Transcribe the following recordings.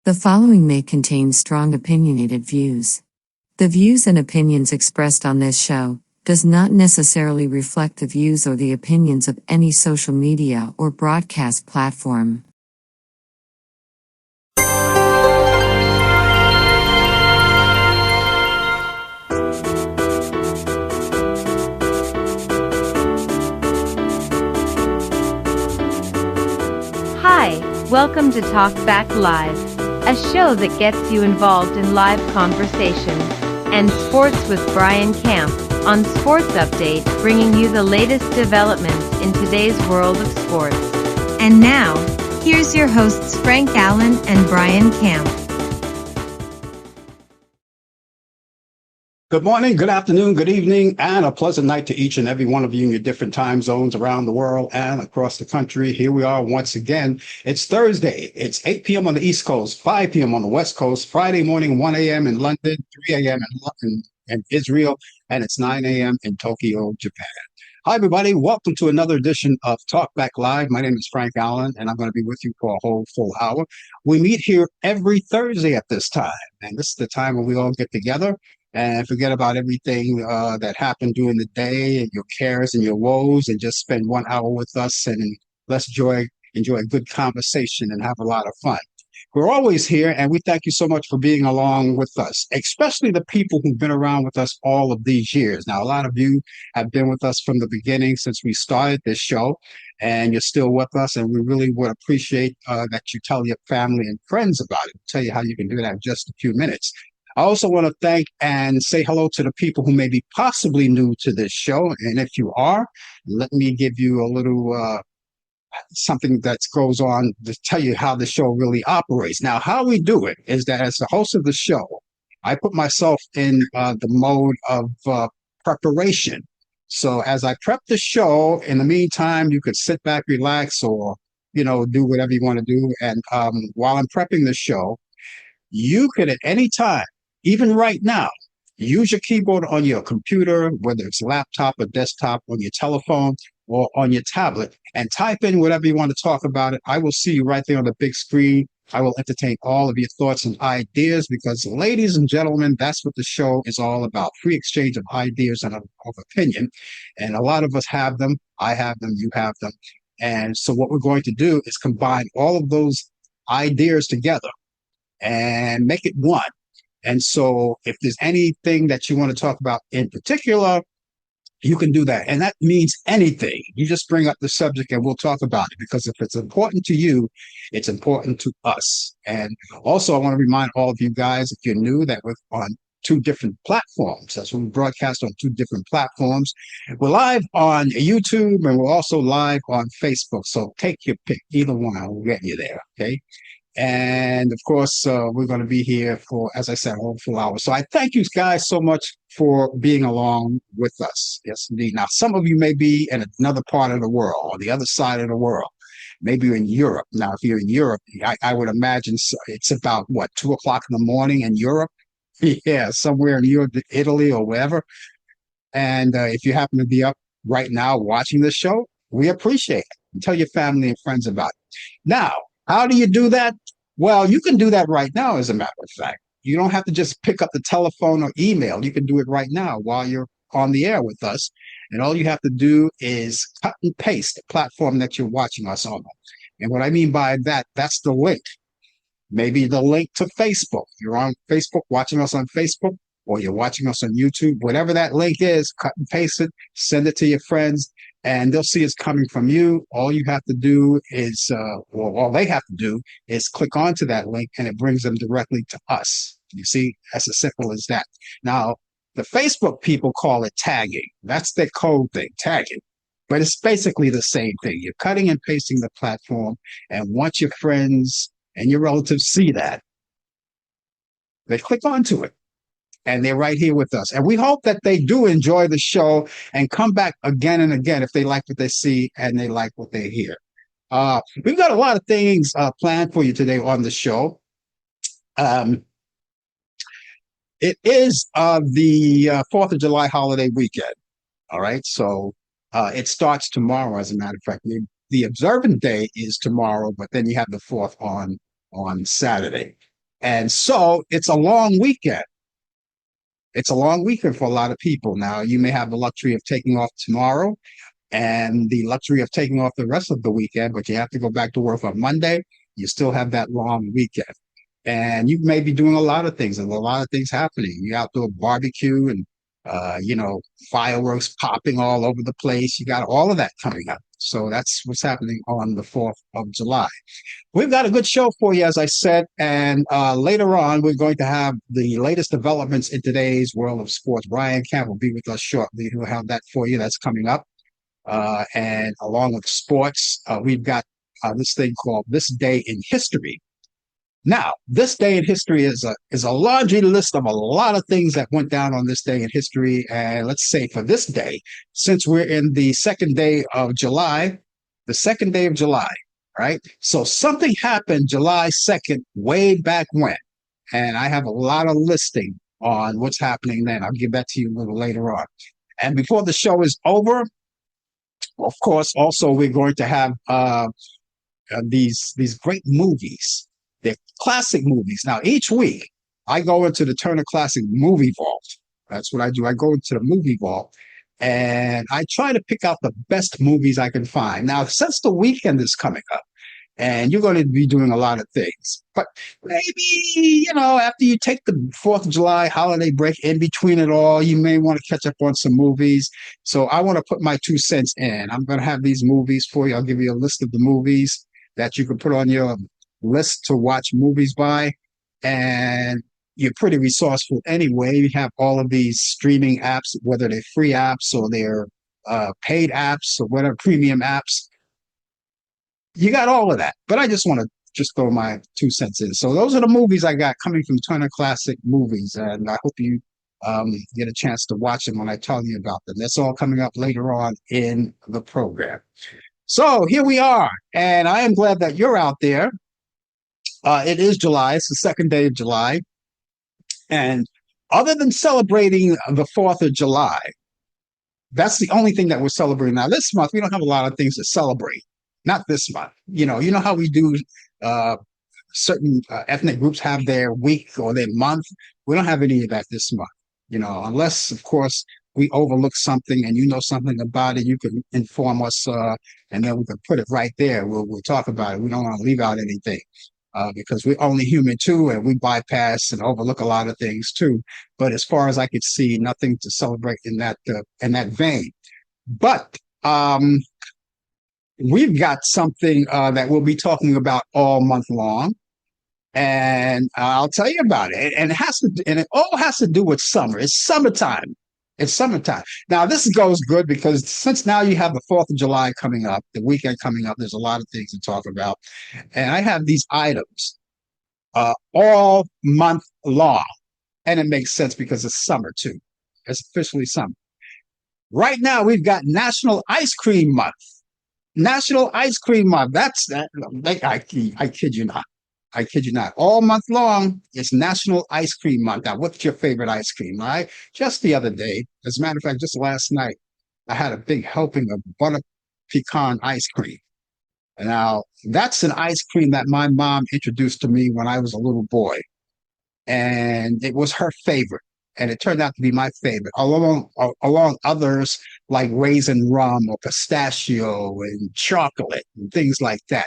The following may contain strong opinionated views. The views and opinions expressed on this show does not necessarily reflect the views or the opinions of any social media or broadcast platform. Hi, welcome to Talk Back Live, a show that gets you involved in live conversations and sports with Brian Camp on Sports Update, bringing you the latest developments in today's world of sports. And now, here's your hosts Frank Allan and Brian Camp. Good morning, good afternoon, good evening, and a pleasant night to each and every one of you in your different time zones around the world and across the country. Here we are once again. It's Thursday. It's 8 p.m. on the East Coast, 5 p.m. on the West Coast, Friday morning, 1 a.m. in London, 3 a.m. in Israel, and it's 9 a.m. in Tokyo, Japan. Hi, everybody. Welcome to another edition of Talk Back Live. My name is Frank Allan, and I'm going to be with you for a whole full hour. We meet here every Thursday at this time, and this is the time when we all get together and forget about everything that happened during the day and your cares and your woes, and just spend 1 hour with us and let's enjoy a good conversation and have a lot of fun. We're always here, and we thank you so much for being along with us, especially the people who've been around with us all of these years. Now, a lot of you have been with us from the beginning since we started this show, and you're still with us, and we really would appreciate that you tell your family and friends about it. I'll tell you how you can do that in just a few minutes. I also want to thank and say hello to the people who may be possibly new to this show. And if you are, let me give you a little something that goes on to tell you how the show really operates. Now, how we do it is that as the host of the show, I put myself in the mode of preparation. So as I prep the show, in the meantime, you could sit back, relax, or, do whatever you want to do. And while I'm prepping the show, you could at any time, even right now, use your keyboard on your computer, whether it's laptop or desktop, on your telephone or on your tablet, and type in whatever you want to talk about it. I will see you right there on the big screen. I will entertain all of your thoughts and ideas because, ladies and gentlemen, that's what the show is all about. Free exchange of ideas and of opinion. And a lot of us have them. I have them. You have them. And so what we're going to do is combine all of those ideas together and make it one. And so if there's anything that you want to talk about in particular, you can do that. And that means anything. You just bring up the subject and we'll talk about it, because if it's important to you, it's important to us. And also, I want to remind all of you guys, if you're new, that we're on two different platforms. That's when we broadcast on two different platforms. We're live on YouTube and we're also live on Facebook. So take your pick, either one. I'll get you there. Okay. And of course, we're going to be here for, as I said, a whole full hour. So I thank you guys so much for being along with us. Yes, indeed. Now, some of you may be in another part of the world, or the other side of the world. Maybe you're in Europe. Now, if you're in Europe, I would imagine it's about, 2 o'clock in the morning in Europe? Yeah, somewhere in Europe, Italy, or wherever. And if you happen to be up right now watching this show, we appreciate it. And tell your family and friends about it. Now, how do you do that? Well, you can do that right now, as a matter of fact. You don't have to just pick up the telephone or email. You can do it right now while you're on the air with us. And all you have to do is cut and paste the platform that you're watching us on. And what I mean by that, that's the link. Maybe the link to Facebook. You're on Facebook, watching us on Facebook, or you're watching us on YouTube. Whatever that link is, cut and paste it, send it to your friends, and they'll see it's coming from you. All you have to do is, all they have to do is click onto that link, and it brings them directly to us. You see, that's as simple as that. Now, the Facebook people call it tagging. That's their code thing, tagging. But it's basically the same thing. You're cutting and pasting the platform, and once your friends and your relatives see that, they click onto it. And they're right here with us. And we hope that they do enjoy the show and come back again and again if they like what they see and they like what they hear. We've got a lot of things planned for you today on the show. It is the 4th of July holiday weekend. All right. So it starts tomorrow, as a matter of fact. The observant day is tomorrow, but then you have the 4th on Saturday. And so it's a long weekend. It's a long weekend for a lot of people. Now, you may have the luxury of taking off tomorrow and the luxury of taking off the rest of the weekend, but you have to go back to work on Monday. You still have that long weekend. And you may be doing a lot of things, and a lot of things happening. You out doing barbecue and, fireworks popping all over the place. You got all of that coming up. So that's what's happening on the 4th of July. We've got a good show for you, as I said, and later on, we're going to have the latest developments in today's world of sports. Brian Camp will be with us shortly. He'll have that for you. That's coming up. And along with sports, we've got this thing called This Day in History. Now, this day in history is a laundry list of a lot of things that went down on this day in history. And let's say for this day, since we're in the second day of July, right? So something happened July 2nd, way back when. And I have a lot of listing on what's happening then. I'll give that to you a little later on. And before the show is over, of course, also we're going to have these great movies. They're classic movies. Now, each week, I go into the Turner Classic Movie Vault. That's what I do. I go into the movie vault, and I try to pick out the best movies I can find. Now, since the weekend is coming up, and you're going to be doing a lot of things, but maybe, after you take the 4th of July holiday break, in between it all, you may want to catch up on some movies. So I want to put my 2 cents in. I'm going to have these movies for you. I'll give you a list of the movies that you can put on your list to watch movies by. And you're pretty resourceful anyway. You have all of these streaming apps, whether they're free apps or they're paid apps or whatever, premium apps. You got all of that. But I just want to just throw my 2 cents in. So those are the movies I got coming from Turner Classic Movies. And I hope you get a chance to watch them when I tell you about them. That's all coming up later on in the program. So here we are. And I am glad that you're out there. It is July. It's the second day of July. And other than celebrating the 4th of July, that's the only thing that we're celebrating. Now, this month, we don't have a lot of things to celebrate. Not this month. You know how we do certain ethnic groups have their week or their month. We don't have any of that this month, unless, of course, we overlook something and you know something about it, you can inform us and then we can put it right there. We'll talk about it. We don't want to leave out anything. Because we're only human too, and we bypass and overlook a lot of things too. But as far as I could see, nothing to celebrate in that vein. But we've got something that we'll be talking about all month long, and I'll tell you about it. And it all has to do with summer. It's summertime. It's summertime. Now, this goes good because since now you have the 4th of July coming up, the weekend coming up, there's a lot of things to talk about. And I have these items all month long. And it makes sense because it's summer, too. It's officially summer. Right now, we've got National Ice Cream Month. National Ice Cream Month. That's that. I kid you not. I kid you not. All month long, it's National Ice Cream Month. Now, what's your favorite ice cream? Just the other day, as a matter of fact, just last night, I had a big helping of butter pecan ice cream. Now, that's an ice cream that my mom introduced to me when I was a little boy. And it was her favorite. And it turned out to be my favorite, along others like raisin rum or pistachio and chocolate and things like that.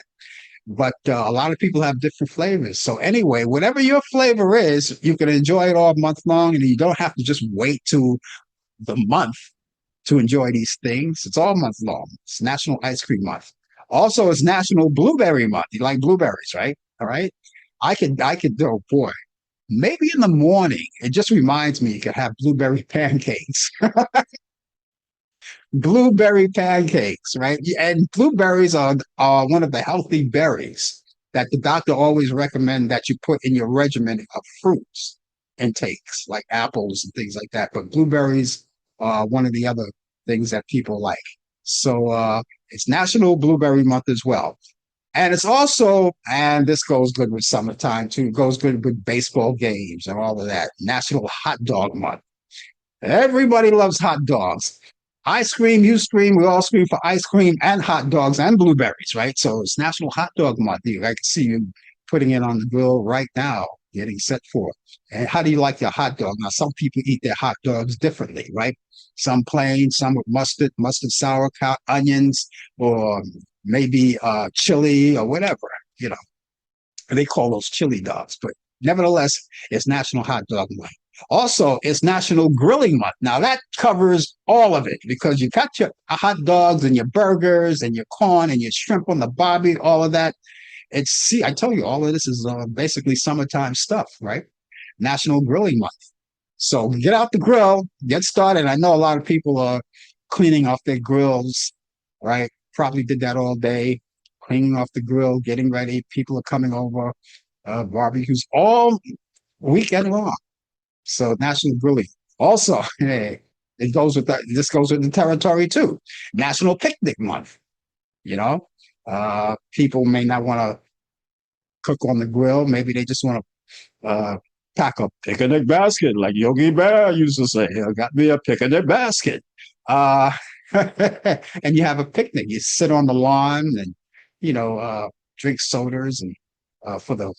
But a lot of people have different flavors. So anyway, whatever your flavor is, you can enjoy it all month long, and you don't have to just wait to the month to enjoy these things. It's all month long. It's National Ice Cream Month. Also, it's National Blueberry Month. You like blueberries, right? All right. I could, oh boy, maybe in the morning, it just reminds me you could have blueberry pancakes. Blueberry pancakes, right? And blueberries are one of the healthy berries that the doctor always recommend that you put in your regimen of fruits intakes, like apples and things like that. But blueberries are one of the other things that people like. So it's National Blueberry Month as well. And it's also, and this goes good with summertime too, goes good with baseball games and all of that, National Hot Dog Month. Everybody loves hot dogs. I scream, you scream, we all scream for ice cream and hot dogs and blueberries, right? So it's National Hot Dog Month. I can see you putting it on the grill right now. getting set forth. And how do you like your hot dog? Now, some people eat their hot dogs differently, right? Some plain, some with mustard, sauerkraut, onions, or maybe chili or whatever, you know. They call those chili dogs, but nevertheless, it's National Hot Dog Month. Also, it's National Grilling Month. Now that covers all of it because you got your hot dogs and your burgers and your corn and your shrimp on the barbie, all of that. See, I tell you, all of this is basically summertime stuff, right? National Grilling Month. So get out the grill, get started. I know a lot of people are cleaning off their grills, right? Probably did that all day, cleaning off the grill, getting ready. People are coming over, barbecues all weekend long. So National Grilling. Also, hey, it goes with that. This goes with the territory too. National Picnic Month. You know, people may not want to cook on the grill. Maybe they just want to pack a picnic basket, like Yogi Bear used to say. Got me a picnic basket. Uh, and you have a picnic. You sit on the lawn and, drink sodas and for the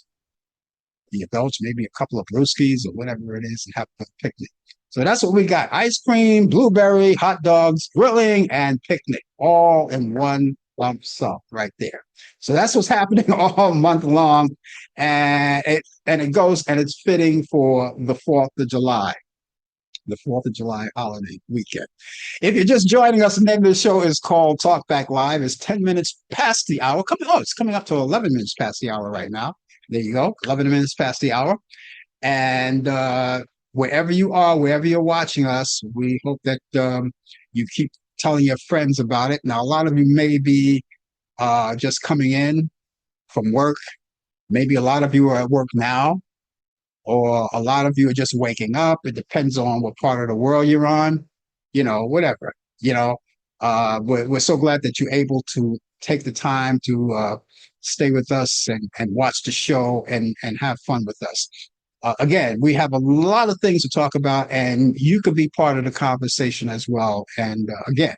adults, maybe a couple of brewskis or whatever it is, and have a picnic. So that's what we got. Ice cream, blueberry, hot dogs, grilling, and picnic, all in one lump sum right there. So that's what's happening all month long. And it's fitting for the 4th of July. The 4th of July holiday weekend. If you're just joining us, the name of the show is called Talk Back Live. It's 10 minutes past the hour. It's coming up to 11 minutes past the hour right now. There you go, 11 minutes past the hour. And wherever you are, wherever you're watching us, we hope that you keep telling your friends about it. Now, a lot of you may be just coming in from work. Maybe a lot of you are at work now, or a lot of you are just waking up. It depends on what part of the world you're on, whatever. We're so glad that you're able to take the time to stay with us and watch the show and have fun with us. Again, we have a lot of things to talk about, and you could be part of the conversation as well. And again,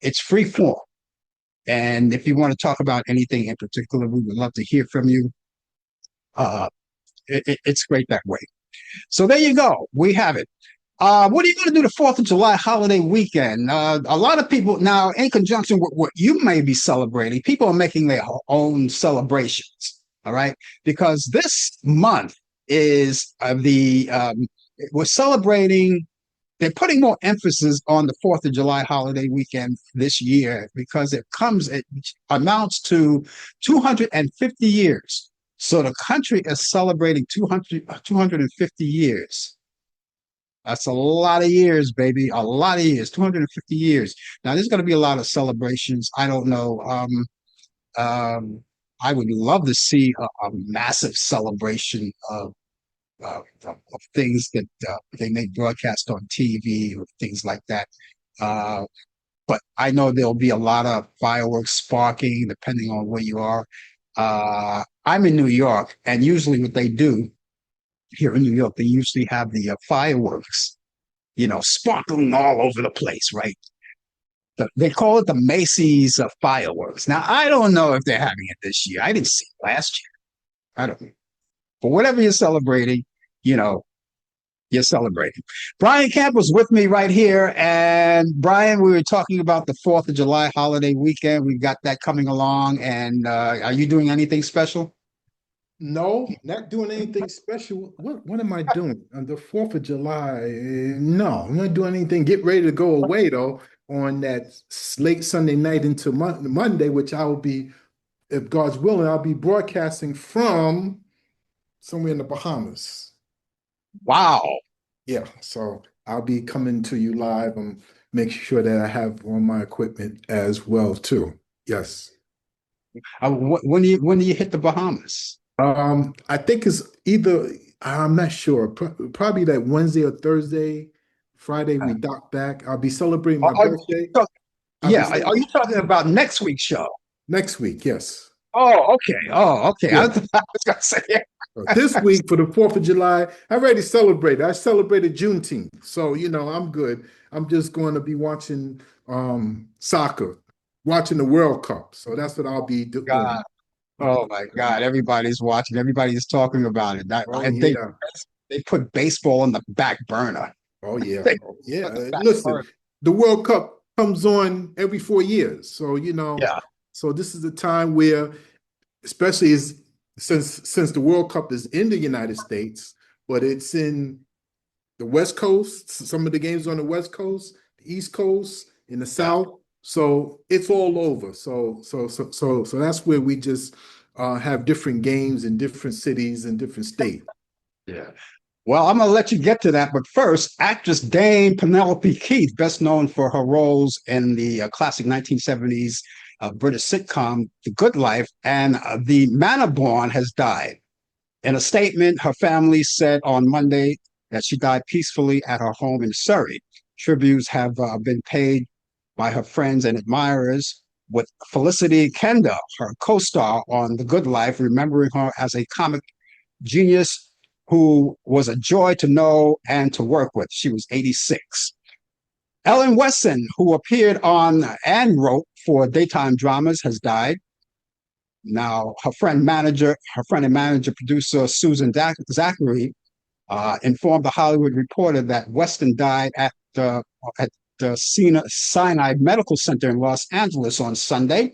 it's free form. And if you want to talk about anything in particular, we would love to hear from you. It's great that way. So there you go. We have it. What are you going to do the 4th of July holiday weekend? A lot of people now, in conjunction with what you may be celebrating, people are making their own celebrations. All right. Because this month is we're celebrating, they're putting more emphasis on the 4th of July holiday weekend this year because it amounts to 250 years. So the country is celebrating 250 years. That's a lot of years, baby. A lot of years, 250 years. Now, there's going to be a lot of celebrations. I don't know. I would love to see a massive celebration of things that they may broadcast on TV or things like that. But I know there'll be a lot of fireworks sparking depending on where you are. I'm in New York, and usually what they do here in New York, they usually have the fireworks, sparkling all over the place, right? They call it the Macy's fireworks. Now, I don't know if they're having it this year. I didn't see it last year. I don't know. But whatever you're celebrating, you're celebrating. Brian Camp was with me right here. And Brian, we were talking about the 4th of July holiday weekend. We've got that coming along. And are you doing anything special? No, not doing anything special. What am I doing on the 4th of July? No, I'm not doing anything. Get ready to go away though on that late Sunday night into Monday, which I will be, if God's willing, I'll be broadcasting from somewhere in the Bahamas. Wow. Yeah, so I'll be coming to you live and make sure that I have all my equipment as well too. Yes. When do you hit the Bahamas? I think it's either, I'm not sure, probably that Wednesday or Thursday. Friday we dock back. I'll be celebrating my birthday. Are you talking about next week's show? Next week, yes. Oh, okay. Yeah. I was gonna say, yeah. This week for the 4th of July, I already celebrated. I celebrated Juneteenth. So, I'm good. I'm just going to be watching soccer, watching the World Cup. So that's what I'll be doing. Oh my God, everybody's watching, everybody's talking about it. Oh And yeah. they put baseball on the back burner. Oh yeah. They Oh yeah. put the back Listen, burner. the World Cup comes on every 4 years. So, Yeah, so this is a time where, especially is since the World Cup is in the United States, but it's in the West Coast, some of the games on the West Coast, the East Coast, in the yeah, South. So it's all over. So that's where we just have different games in different cities and different states. yeah. Well, I'm going to let you get to that. But first, actress Dame Penelope Keith, best known for her roles in the classic 1970s British sitcom The Good Life and The Manor Born, has died. In a statement, her family said on Monday that she died peacefully at her home in Surrey. Tributes have been paid by her friends and admirers, with Felicity Kenda, her co star on The Good Life, remembering her as a comic genius who was a joy to know and to work with. She was 86. Ellen Wesson, who appeared on and wrote for daytime dramas, has died. Now, her friend and manager, producer Susan Zachary, informed the Hollywood Reporter that Weston died at the Sinai Medical Center in Los Angeles on Sunday.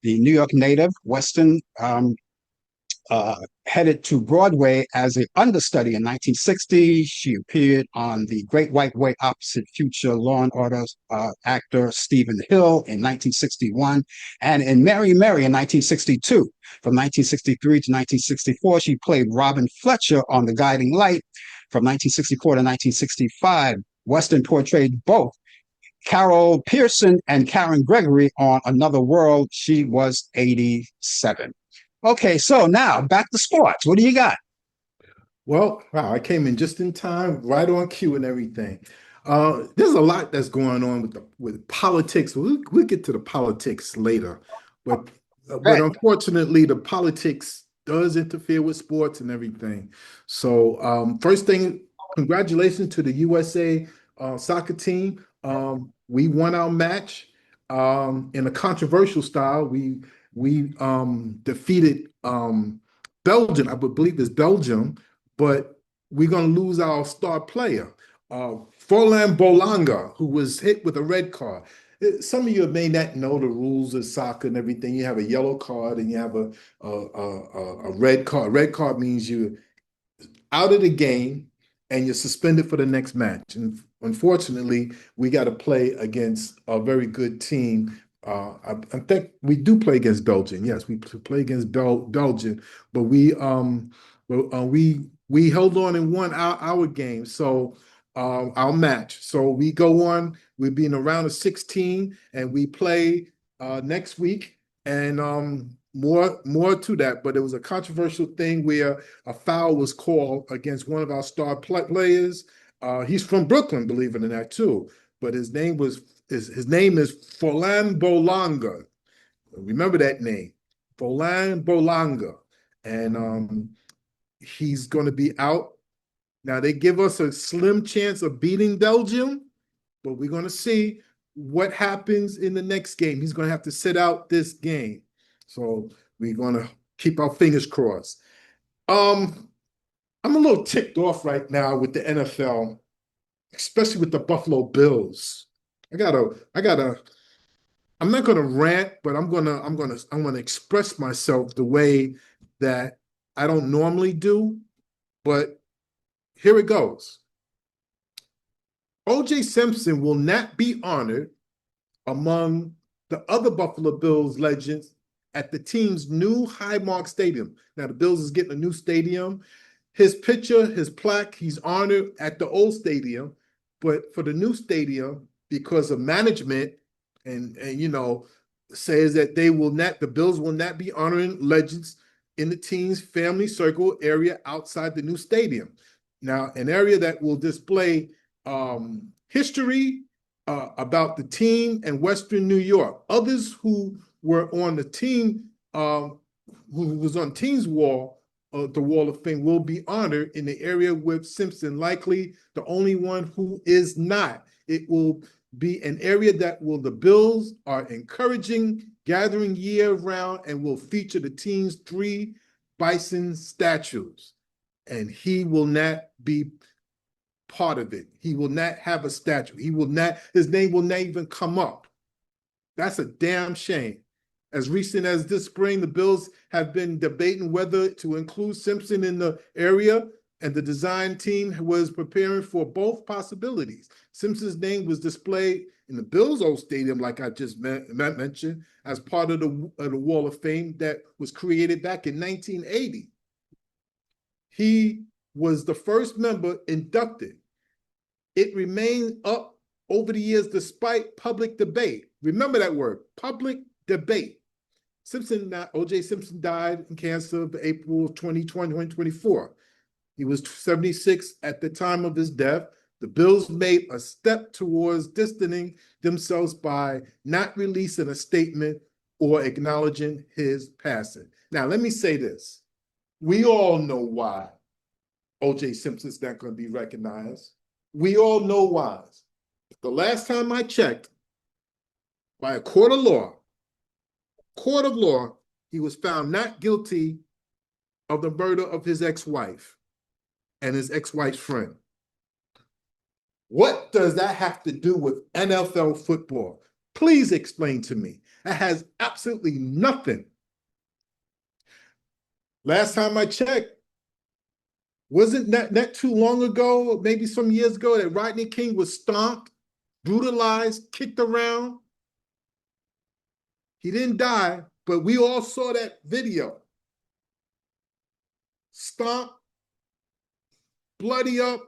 The New York native, Weston, headed to Broadway as an understudy in 1960. She appeared on The Great White Way opposite future Law and Order actor Stephen Hill in 1961 and in Mary Mary in 1962. From 1963 to 1964, she played Robin Fletcher on The Guiding Light. From 1964 to 1965, Weston portrayed both Carol Pearson and Karen Gregory on Another World. She was 87. Okay, so now back to sports. What do you got? Well, wow, I came in just in time, right on cue and everything. There's a lot that's going on with politics. We'll get to the politics later, but Right. unfortunately, the politics does interfere with sports and everything. So, first thing, congratulations to the USA soccer team. We won our match in a controversial style. We defeated Belgium. I would believe it's Belgium, but we're going to lose our star player, Forlan Bolanga, who was hit with a red card. Some of you may not know the rules of soccer and everything. You have a yellow card and you have a red card. Red card means you're out of the game and you're suspended for the next match. And unfortunately, we got to play against a very good team. I think we do play against Belgium. Yes, we play against Belgium, but we held on and won our game. So our match. So we go on. We'll be in a round of 16, and we play next week. And more to that. But it was a controversial thing where a foul was called against one of our star players. He's from Brooklyn, believe it or not, too. But his name is Forlan Bolanga. Remember that name, Forlan Bolanga, and he's going to be out. Now they give us a slim chance of beating Belgium, but we're going to see what happens in the next game. He's going to have to sit out this game, so we're going to keep our fingers crossed. I'm a little ticked off right now with the NFL, especially with the Buffalo Bills. I'm not gonna rant, but I'm gonna express myself the way that I don't normally do. But here it goes. O.J. Simpson will not be honored among the other Buffalo Bills legends at the team's new Highmark Stadium. Now the Bills is getting a new stadium. His picture, his plaque, he's honored at the old stadium, but for the new stadium, because of management and says that the Bills will not be honoring legends in the team's family circle area outside the new stadium. Now, an area that will display history about the team and Western New York. Others who were on the team, who was on team's wall, the Wall of Fame, will be honored in the area with Simpson, likely the only one who is not. It will be an area that the Bills are encouraging gathering year-round and will feature the team's 3 bison statues. And he will not be part of it. He will not have a statue. His name will not even come up. That's a damn shame. As recent as this spring, the Bills have been debating whether to include Simpson in the area, and the design team was preparing for both possibilities. Simpson's name was displayed in the Bills' old stadium, like I just mentioned, as part of the Wall of Fame that was created back in 1980. He was the first member inducted. It remained up over the years despite public debate. Remember that word, public debate. O.J. Simpson died in cancer in April of 2024. He was 76 at the time of his death. The Bills made a step towards distancing themselves by not releasing a statement or acknowledging his passing. Now, let me say this. We all know why O.J. Simpson's not going to be recognized. We all know why. The last time I checked, by a court of law, he was found not guilty of the murder of his ex-wife and his ex-wife's friend. What does that have to do with NFL football? Please explain to me. That has absolutely nothing. Last time I checked, wasn't that too long ago, maybe some years ago, that Rodney King was stomped, brutalized, kicked around? He didn't die, but we all saw that video. Stomped, bloody up,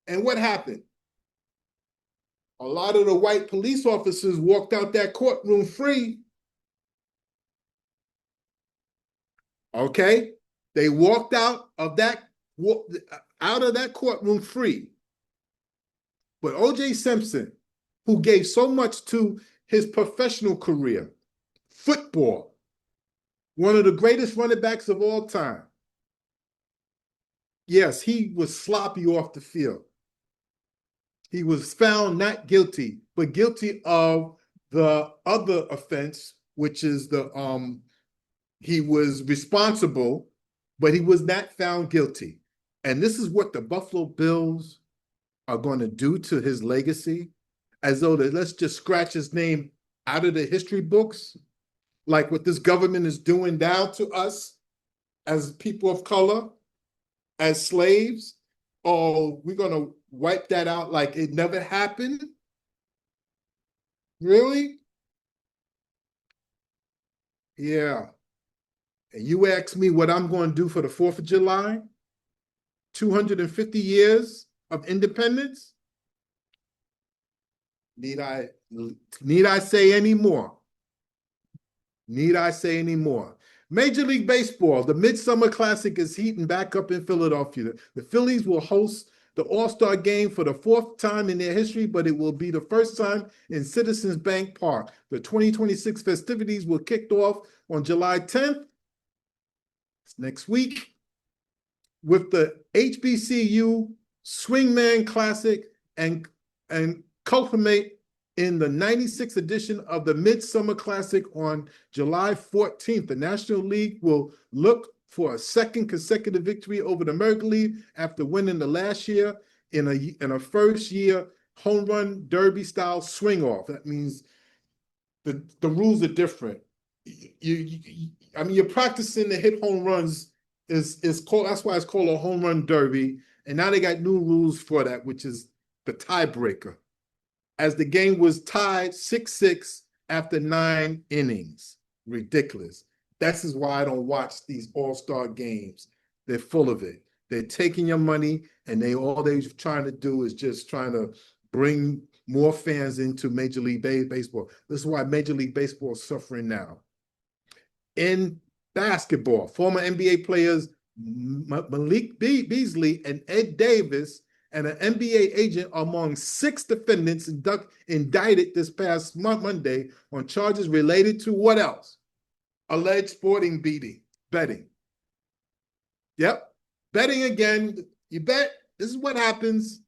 and what happened? A lot of the white police officers walked out that courtroom free. Okay? They walked out of that courtroom free. But O.J. Simpson, who gave so much to his professional career, football, one of the greatest running backs of all time. Yes, he was sloppy off the field. He was found not guilty, but guilty of the other offense, which is he was responsible, but he was not found guilty. And this is what the Buffalo Bills are going to do to his legacy, as though let's just scratch his name out of the history books, like what this government is doing now to us as people of color, as slaves. Oh, we're going to wipe that out like it never happened? Really? Yeah. And you ask me what I'm going to do for the 4th of July? 250 years of independence? Need I say any more? Need I say any more? Major League Baseball, the Midsummer Classic is heating back up in Philadelphia. The Phillies will host the All-Star Game for the 4th time in their history, but it will be the first time in Citizens Bank Park. The 2026 festivities will kick off on July 10th, next week, with the HBCU Swingman Classic and culminate in the 96th edition of the Midsummer Classic on July 14th. The National League will look for a second consecutive victory over the American League after winning the last year in a first-year home run derby style swing off. That means the rules are different. I mean, you're practicing to hit home runs is called, that's why it's called a home run derby. And now they got new rules for that, which is the tiebreaker, as the game was tied 6-6 after 9 innings. Ridiculous. This is why I don't watch these all-star games. They're full of it. They're taking your money, and all they're trying to do is just trying to bring more fans into Major League Baseball. This is why Major League Baseball is suffering now. In basketball, former NBA players Malik Beasley and Ed Davis and an NBA agent are among 6 defendants indicted this past Monday on charges related to what else? Alleged sporting betting. Yep, betting again. You bet. This is what happens.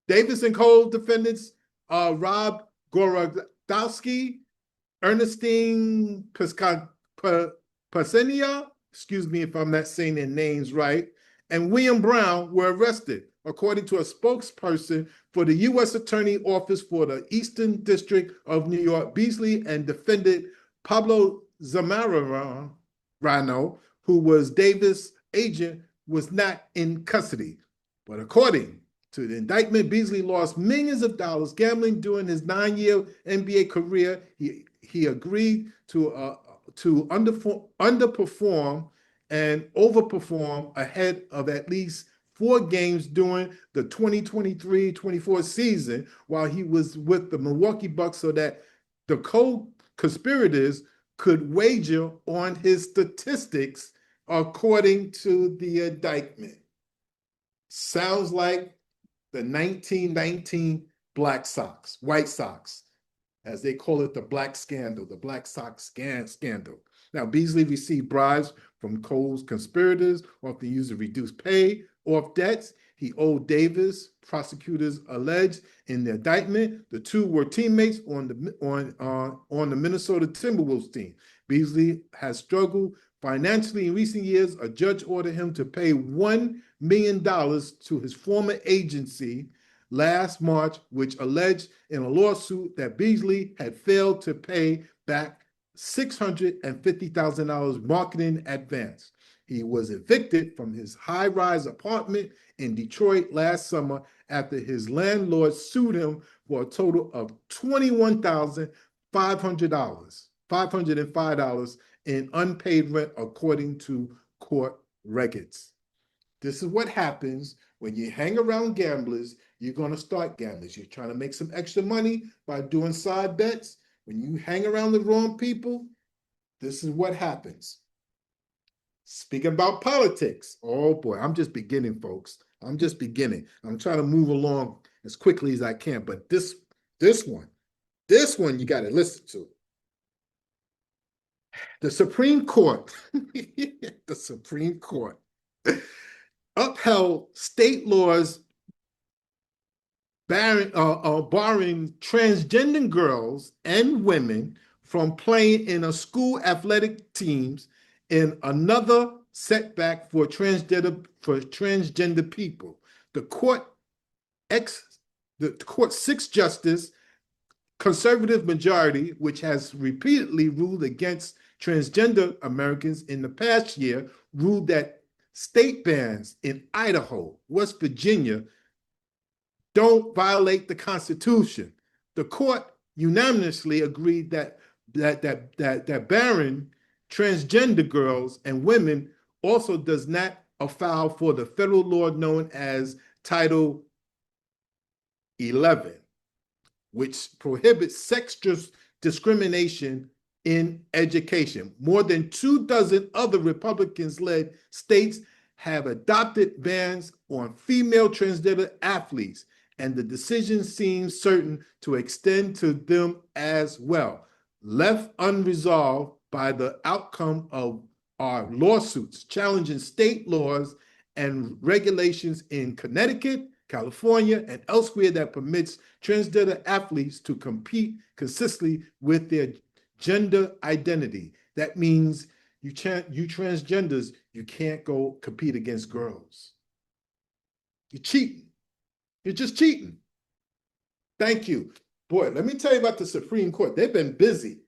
Davis and Cole defendants, Rob Gorodowski Ernestine Pasenia, excuse me if I'm not saying their names right, and William Brown were arrested, according to a spokesperson for the U.S. Attorney Office for the Eastern District of New York. Beasley and defendant Pablo Zamarano, who was Davis' agent, was not in custody. But according to the indictment, Beasley lost millions of dollars gambling during his 9-year NBA career. He agreed to underperform and overperform ahead of at least 4 games during the 2023-24 season while he was with the Milwaukee Bucks so that the co-conspirators could wager on his statistics according to the indictment. Sounds like the 1919 White Sox, as they call it, the Black Scandal, the Black Sox scandal. Now, Beasley received bribes from Cole's conspirators, often used to reduce pay off debts he owed Davis. Prosecutors alleged in the indictment the two were teammates on the Minnesota Timberwolves team. Beasley has struggled financially in recent years. A judge ordered him to pay $1 million to his former agency last March, which alleged in a lawsuit that Beasley had failed to pay back $650,000 marketing advance. He was evicted from his high-rise apartment in Detroit last summer after his landlord sued him for a total of $505 in unpaid rent, according to court records. This is what happens when you hang around gamblers. You're going to start gamblers. You're trying to make some extra money by doing side bets. When you hang around the wrong people, this is what happens. Speaking about politics, oh boy, I'm just beginning, folks. I'm just beginning. I'm trying to move along as quickly as I can, but this one you got to listen to. The Supreme Court, the Supreme Court upheld state laws barring transgender girls and women from playing in a school athletic teams in another setback for transgender people. The court 6-justice conservative majority, which has repeatedly ruled against transgender Americans in the past year, ruled that state bans in Idaho, West Virginia, don't violate the Constitution. The court unanimously agreed that barring transgender girls and women also does not afoul for the federal law known as Title 11, which prohibits sex discrimination in education. More than 24 other Republicans-led states have adopted bans on female transgender athletes, and the decision seems certain to extend to them as well. Left unresolved by the outcome of our lawsuits challenging state laws and regulations in Connecticut, California, and elsewhere that permits transgender athletes to compete consistently with their gender identity. That means you transgenders, you can't go compete against girls. You're cheating. You're just cheating. Thank you. Boy, let me tell you about the Supreme Court. They've been busy.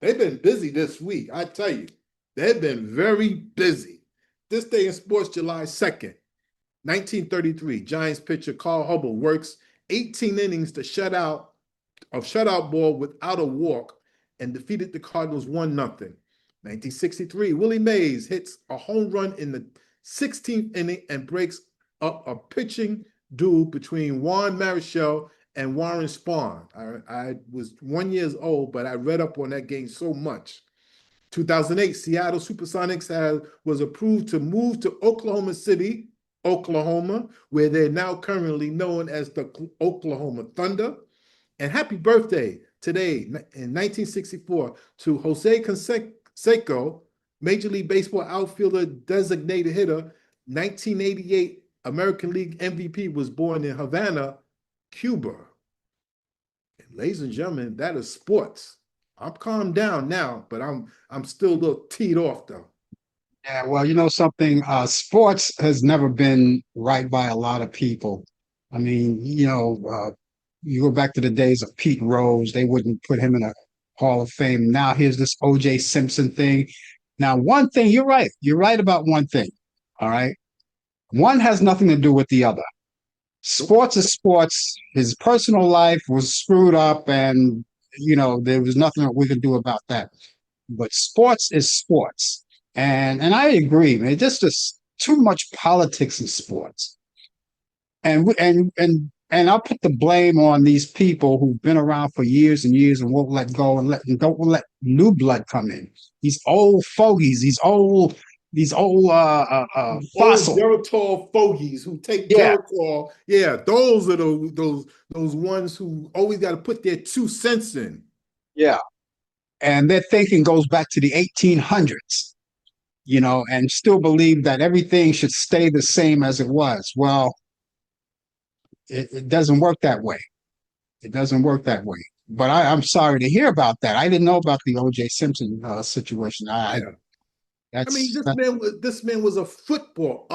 They've been busy this week. I tell you, they've been very busy. This day in sports, July 2nd, 1933, Giants pitcher Carl Hubbell works 18 innings to shutout ball without a walk and defeated the Cardinals 1-0. 1963, Willie Mays hits a home run in the 16th inning and breaks up a pitching duel between Juan Marichal and Warren Spahn. I was 1 year old, but I read up on that game so much. 2008, Seattle Supersonics was approved to move to Oklahoma City, Oklahoma, where they're now currently known as the Oklahoma Thunder. And happy birthday today in 1964 to Jose Canseco, Major League Baseball outfielder, designated hitter, 1988 American League MVP, was born in Havana, Cuba. And ladies and gentlemen, that is sports. I'm calmed down now, but I'm still a little teed off though. Yeah, well, you know something, sports has never been right by a lot of people. I mean, you go back to the days of Pete Rose, they wouldn't put him in a Hall of Fame. Now here's this OJ Simpson thing. Now, one thing, you're right. You're right about one thing. All right. One has nothing to do with the other. Sports is sports. His personal life was screwed up, and there was nothing that we could do about that. But sports is sports, and I agree, man. Just too much politics in sports, and I'll put the blame on these people who've been around for years and years and won't let go and don't let new blood come in. These old fogies, these old Old fossil. Geritol fogies who take Yeah, Geritol. Yeah, those are those ones who always got to put their 2 cents in. yeah. And their thinking goes back to the 1800s, and still believe that everything should stay the same as it was. Well, it doesn't work that way. It doesn't work that way. But I'm sorry to hear about that. I didn't know about the O.J. Simpson situation. Yeah. I mean, That's this man was a football,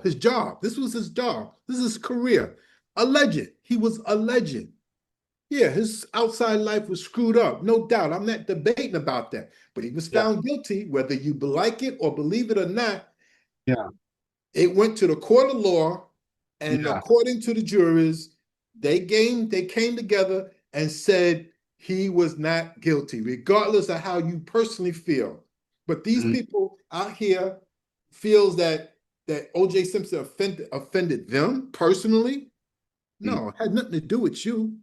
his job. This was his job. This is his career. A legend. He was a legend. Yeah, his outside life was screwed up, no doubt. I'm not debating about that. But he was yeah, found guilty, whether you like it or believe it or not. yeah, It went to the court of law, and yeah. according to the jurors, they came together and said he was not guilty, regardless of how you personally feel. But these Mhm. people out here feels that O.J. Simpson offended them personally. No, it had nothing to do with you.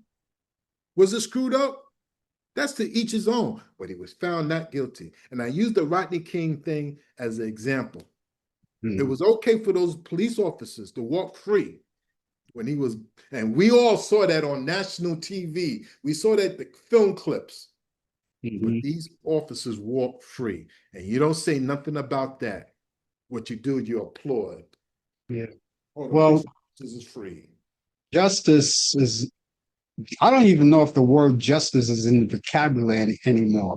Was it screwed up? That's to each his own. But he was found not guilty. And I used the Rodney King thing as an example. It Mhm. was okay for those police officers to walk free when he was, and we all saw that on national TV. We saw that the film clips. But Mhm. these officers walk free, and you don't say nothing about that. What you do, you applaud. Yeah. Oh, the Well, police officers is free. justice is. I don't even know if the word justice is in the vocabulary anymore.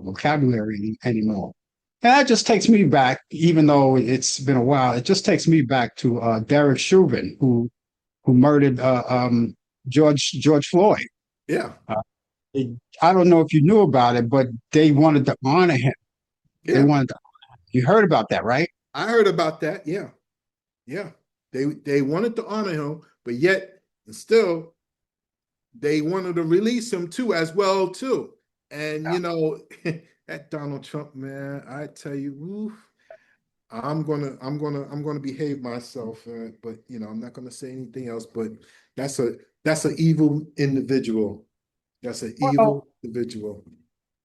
And that just takes me back, even though it's been a while. It just takes me back to Derek Chauvin, who murdered George Floyd. Yeah, Uh, I don't know if you knew about it, but they wanted to honor him. They yeah. wanted to. You heard about that, right? I heard about that. Yeah, yeah. They wanted to honor him, but yet still they wanted to release him too, as well too. And that Donald Trump man, I tell you, oof, I'm gonna behave myself. But I'm not gonna say anything else. But that's a that's an evil individual. That's an Well, evil individual.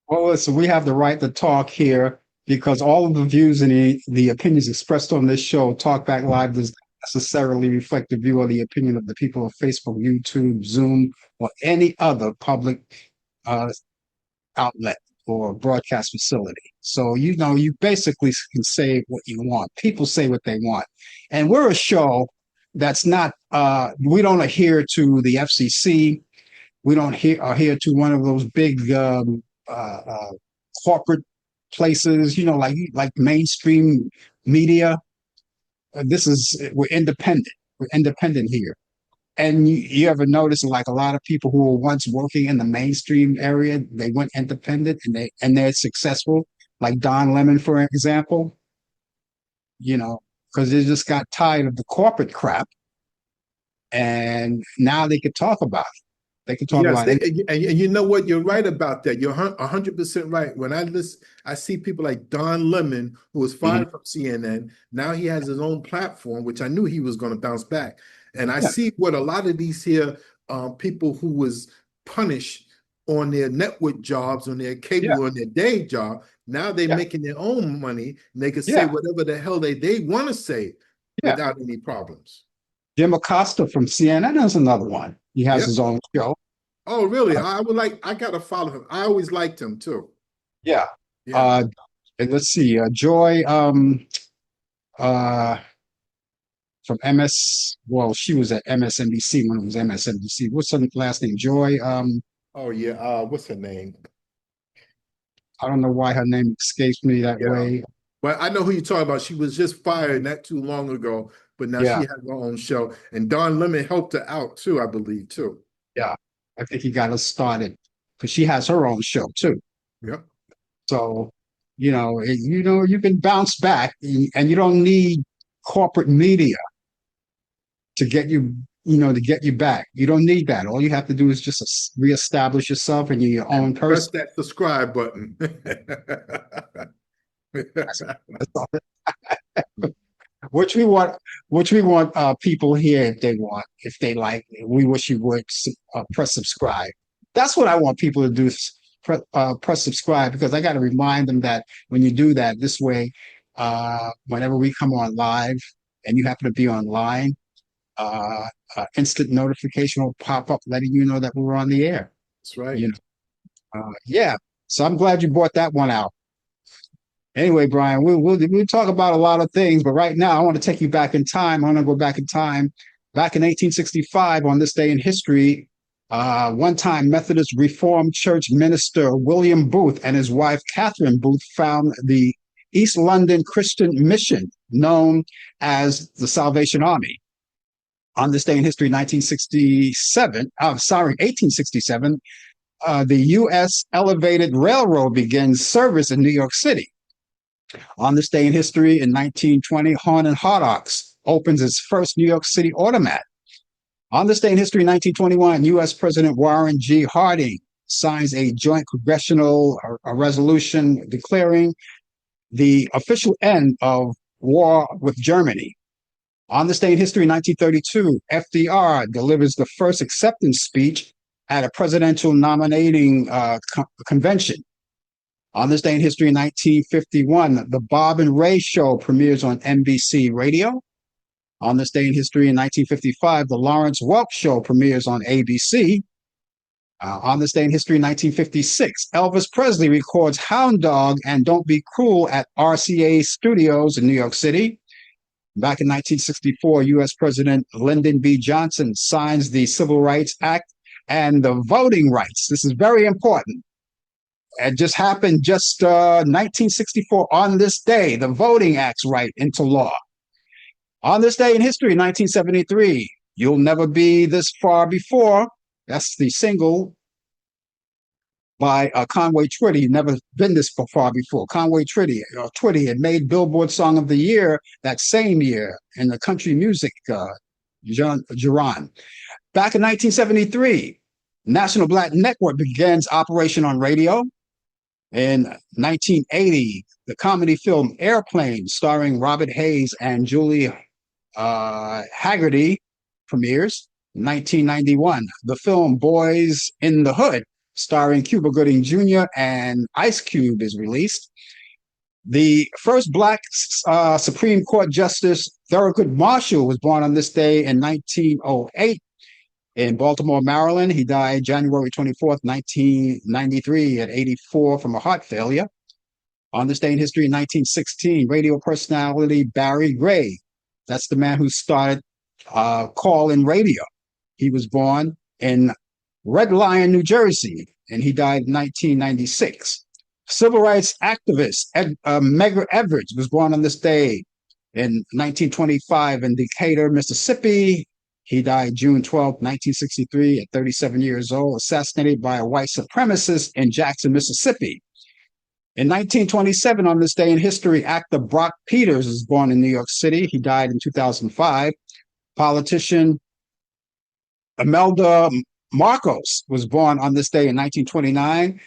well, listen, we have the right to talk here because all of the views and the opinions expressed on this show, Talk Back Live, does not necessarily reflect the view or the opinion of the people of Facebook, YouTube, Zoom, or any other public uh, outlet or broadcast facility. So, you basically can say what you want. People say what they want. And we're a show that's not, we don't adhere to the FCC. We don't adhere to one of those big corporate places, like mainstream media. We're independent. We're independent here. And you ever notice like a lot of people who were once working in the mainstream area, they went independent and they're successful, like Don Lemon, for example, because they just got tired of the corporate crap and now they could talk about it. They could talk Yes, about it. and you know what? You're right about that. You're 100% right. When I see people like Don Lemon, who was Mhm. fired from CNN. Now he has his own platform, which I knew he was going to bounce back. And I Yeah, see what a lot of these here people who was punished on their network jobs, on their yeah, cable, on their day job. Now they're yeah, making their own money, and they can say yeah, whatever the hell they want to say yeah. without any problems. Jim Acosta from CNN is another one. He has Yep. his own show. Oh, really? Uh, I gotta follow him. I always liked him too. yeah. Yeah. Uh, and let's see. Joy uh, from MS. Well, she was at MSNBC when it was MSNBC. What's her last name? Joy. Oh yeah. What's her name? I don't know why her name escapes me that Yeah. way. But I know who you're talking about. She was just fired not too long ago, but now she Yeah, has her own show. And Don Lemon helped her out too, I believe, too. yeah. I think he got us started because she has her own show too. Yep. So, you can bounce back, and you don't need corporate media to get to get you back. You don't need that. All you have to do is just reestablish yourself, and you're your own And press person. that subscribe button. That's, that's all. Which we want, people here if they like. We wish you would press subscribe. That's what I want people to do. Press subscribe, because I got to remind them that when you do that, this way, whenever we come on live and you happen to be online, instant notification will pop up letting you know that we're on the air. That's right. Yeah. So I'm glad you brought that one out. Anyway, Brian, we'll talk about a lot of things, but right now I want to take you back in time. I want to go back in time. Back in 1865, on this day in history, one-time Methodist Reformed Church minister William Booth and his wife Catherine Booth found the East London Christian Mission, known as the Salvation Army. On this day in history, 1867, the U.S. Elevated Railroad begins service in New York City. On this day in history, in 1920, Horn and Hardocks opens its first New York City automat. On this day in history, 1921, U.S. President Warren G. Harding signs a joint congressional resolution declaring the official end of war with Germany. On this day in history, 1932, FDR delivers the first acceptance speech at a presidential nominating convention. On this day in history, in 1951, The Bob and Ray Show premieres on NBC Radio. On this day in history, in 1955, The Lawrence Welk Show premieres on ABC. On this day in history, in 1956, Elvis Presley records Hound Dog and Don't Be Cruel at RCA Studios in New York City. Back in 1964, U.S. President Lyndon B. Johnson signs the Civil Rights Act and the voting rights. This is very important. It just happened 1964 on this day, the Voting Act's right into law. On this day in history, 1973, You'll Never Be This Far Before. That's the single by Conway Twitty, Never Been This Far Before. Conway Twitty had made Billboard Song of the Year that same year in the country music genre. Back in 1973, National Black Network begins operation on radio. In 1980, the comedy film Airplane, starring Robert Hayes and Julie Haggerty, premieres. In 1991, the film Boys in the Hood, starring Cuba Gooding Jr. and Ice Cube, is released. The first Black Supreme Court Justice, Thurgood Marshall, was born on this day in 1908 in Baltimore, Maryland. He died January 24th, 1993 at 84 from a heart failure. On this day in history, in 1916, radio personality Barry Gray, that's the man who started call-in radio. He was born in Red Lion, New Jersey, and he died in 1996. Civil rights activist Medgar Evers was born on this day in 1925 in Decatur, Mississippi. He died June 12, 1963 at 37 years old, assassinated by a white supremacist in Jackson, Mississippi. In 1927, on this day in history, actor Brock Peters was born in New York City. He died in 2005. Politician Imelda Marcos was born on this day in 1929,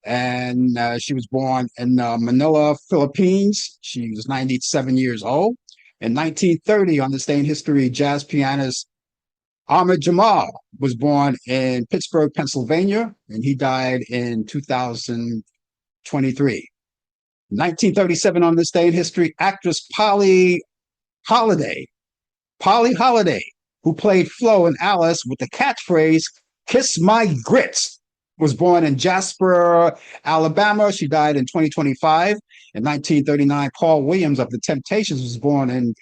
and she was born in Manila, Philippines. She was 97 years old. In 1930, on this day in history, jazz pianist Ahmed Jamal was born in Pittsburgh, Pennsylvania, and he died in 2023. 1937, on this day in history, actress Polly Holiday, who played Flo in Alice with the catchphrase, "Kiss My Grits," was born in Jasper, Alabama. She died in 2025. In 1939, Paul Williams of the Temptations was born in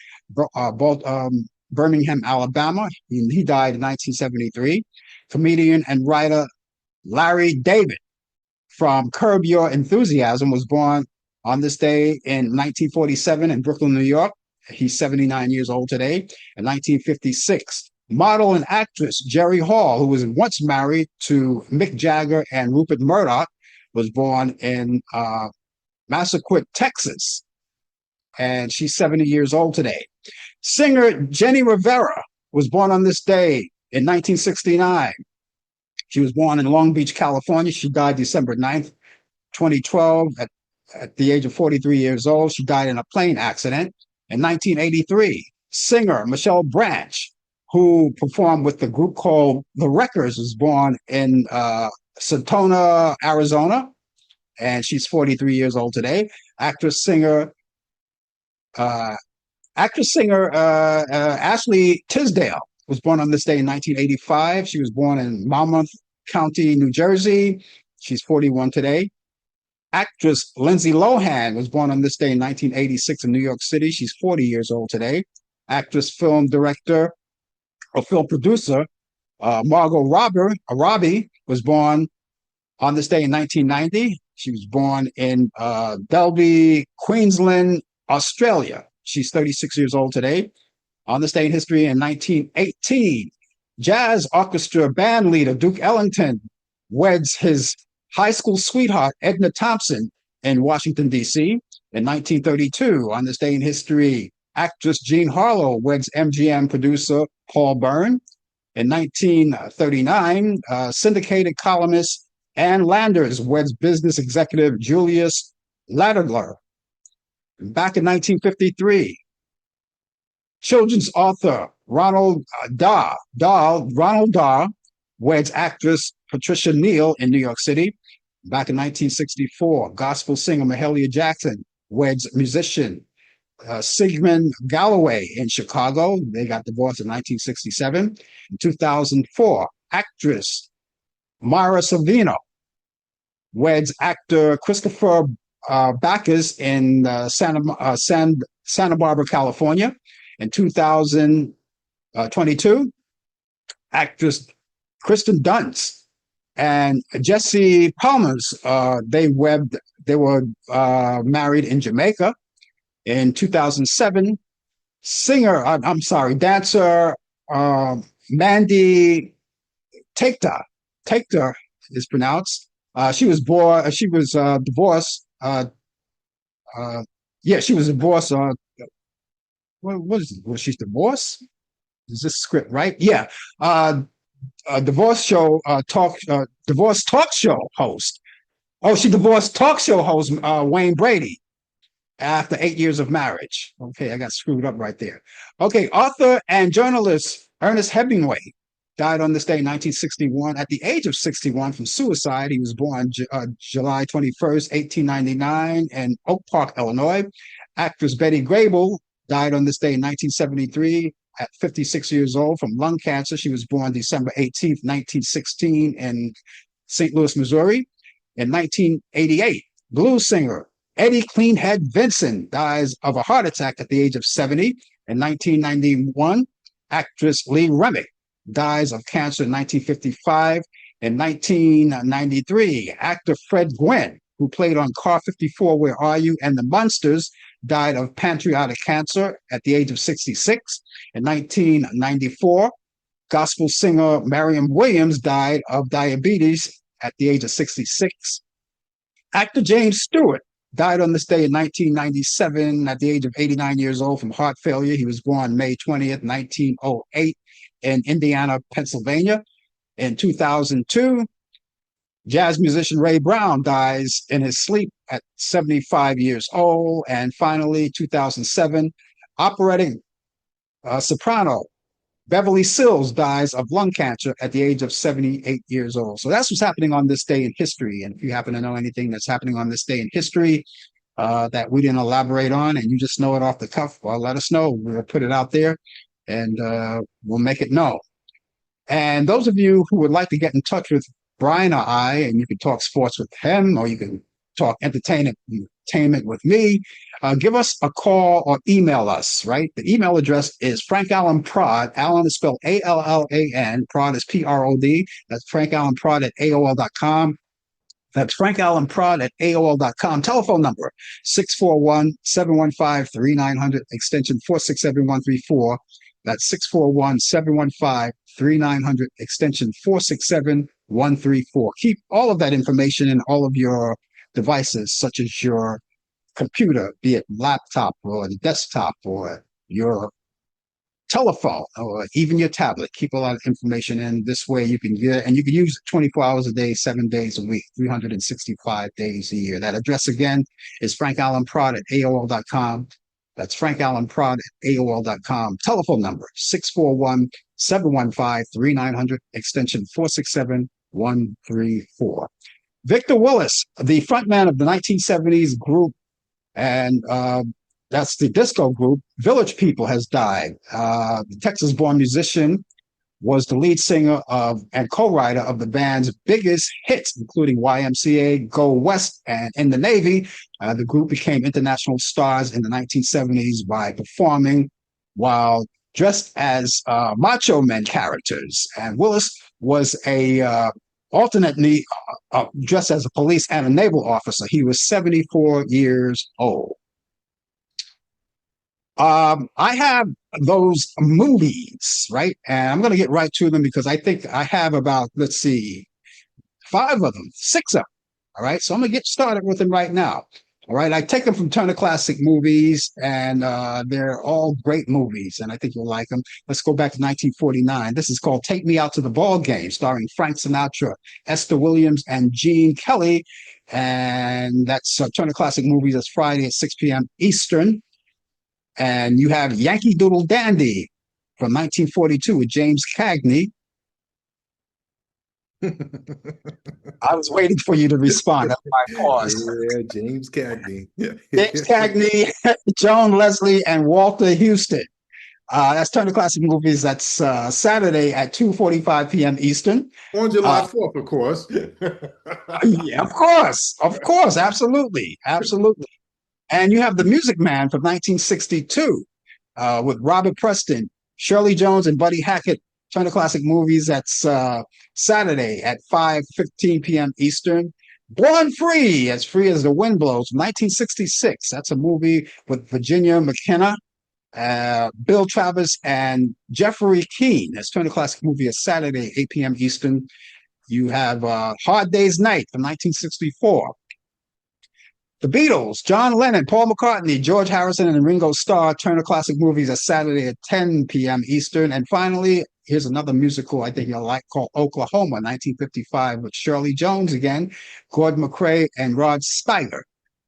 Birmingham, Alabama. He died in 1973. Comedian and writer Larry David from Curb Your Enthusiasm, was born on this day in 1947 in Brooklyn, New York. He's 79 years old today. In 1956, model and actress Jerry Hall, who was once married to Mick Jagger and Rupert Murdoch, was born in Massaquoi, Texas, and she's 70 years old today. Singer Jenny Rivera was born on this day in 1969. She was born in Long Beach, California. She died December 9th, 2012, at the age of 43 years old. She died in a plane accident. In 1983, singer Michelle Branch, who performed with the group called The Wreckers, was born in Sedona, Arizona, and she's 43 years old today. Actress singer Ashley Tisdale was born on this day in 1985. She was born in Monmouth County, New Jersey. She's 41 today. Actress Lindsay Lohan was born on this day in 1986 in New York City. She's 40 years old today. Actress, film director, or film producer Margot Robbie was born on this day in 1990. She was born in Dalby, Queensland, Australia. She's 36 years old today. On this day in history in 1918, jazz orchestra band leader Duke Ellington weds his high school sweetheart Edna Thompson in Washington, D.C. In 1932, on this day in history, actress Jean Harlow weds MGM producer Paul Byrne. In 1939, syndicated columnist Ann Landers weds business executive Julius Ladler. Back in 1953, children's author Ronald Dahl weds actress Patricia Neal in New York City. Back in 1964, gospel singer Mahalia Jackson weds musician Sigmund Galloway in Chicago. They got divorced in 1967. In 2004, actress Mara Sorvino weds actor Christopher Backus in Santa Barbara, California. In 2022, actress Kristen Dunst and Jesse Palmer's they were married in Jamaica. In 2007, dancer Mandy Takta is pronounced. She was divorced. She was divorced. What is it? Was she divorced? Is this script right? Yeah. Divorce talk show host. Oh, she divorced talk show host Wayne Brady after 8 years of marriage. Okay, I got screwed up right there. Okay, author and journalist Ernest Hemingway died on this day in 1961 at the age of 61 from suicide. He was born July 21st, 1899 in Oak Park, Illinois. Actress Betty Grable died on this day in 1973 at 56 years old from lung cancer. She was born December 18th, 1916 in St. Louis, Missouri. In 1988, blues singer Eddie Cleanhead Vinson dies of a heart attack at the age of 70. In 1991, actress Lee Remick dies of cancer in 1955. In 1993, actor Fred Gwynne, who played on Car 54, Where Are You? And The Munsters, died of pancreatic cancer at the age of 66. In 1994, gospel singer Mariam Williams died of diabetes at the age of 66. Actor James Stewart died on this day in 1997 at the age of 89 years old from heart failure. He was born May 20th, 1908 in Indiana, Pennsylvania. In 2002, jazz musician Ray Brown dies in his sleep at 75 years old. And finally, 2007, operatic soprano Beverly Sills dies of lung cancer at the age of 78 years old. So that's what's happening on this day in history. And if you happen to know anything that's happening on this day in history that we didn't elaborate on and you just know it off the cuff, well, let us know. We'll put it out there and we'll make it known. And those of you who would like to get in touch with Brian or I, and you can talk sports with him or you can talk entertainment with me, give us a call or email us, right? The email address is Frank Allan Prod. Allan is spelled Allan. Prod is Prod. That's Frank Allan Prod at AOL.com. That's Frank Allen Prod at AOL.com. Telephone number 641-715-3900, extension 467134. That's 641-715-3900, extension 467134. Keep all of that information in all of your devices, such as your computer, be it laptop or desktop or your telephone or even your tablet. Keep a lot of information in. This way you can get it, and you can use it 24 hours a day, 7 days a week, 365 days a year. That address again is Frank Allen Prod at AOL.com. That's Frank Allen Prod at AOL.com. Telephone number 641-715-3900, extension 467134. Victor Willis, the frontman of the 1970s group, and that's the disco group, Village People, has died. The Texas-born musician was the lead singer of and co-writer of the band's biggest hits, including YMCA, Go West, and In the Navy. The group became international stars in the 1970s by performing while dressed as macho men characters. And Willis was a alternately dressed as a police and a naval officer. He was 74 years old. I have those movies, right? And I'm going to get right to them because I think I have about, let's see, 5 of them, 6 of them. All right. So I'm going to get started with them right now. All right. I take them from Turner Classic Movies, and they're all great movies, and I think you'll like them. Let's go back to 1949. This is called Take Me Out to the Ball Game, starring Frank Sinatra, Esther Williams, and Gene Kelly. And that's Turner Classic Movies. That's Friday at 6 p.m. Eastern. And you have Yankee Doodle Dandy from 1942 with James Cagney. I was waiting for you to respond. That's my pause. Yeah, James Cagney. James Cagney, Joan Leslie, and Walter Houston. That's Turner Classic Movies. That's Saturday at 2:45 p.m. Eastern. On July 4th, of course. Yeah, of course, absolutely. And you have The Music Man from 1962 with Robert Preston, Shirley Jones, and Buddy Hackett. Turner Classic Movies. That's Saturday at 5:15 p.m. Eastern. Born Free, as free as the wind blows, from 1966. That's a movie with Virginia McKenna, Bill Travis, and Jeffrey Keane. That's Turner Classic Movie. It's Saturday, 8 p.m. Eastern. You have Hard Day's Night from 1964. The Beatles, John Lennon, Paul McCartney, George Harrison, and Ringo Starr. Turner Classic Movies at Saturday at 10 p.m. Eastern. And finally, here's another musical I think you'll like called Oklahoma, 1955, with Shirley Jones again, Gordon McRae, and Rod Steiger.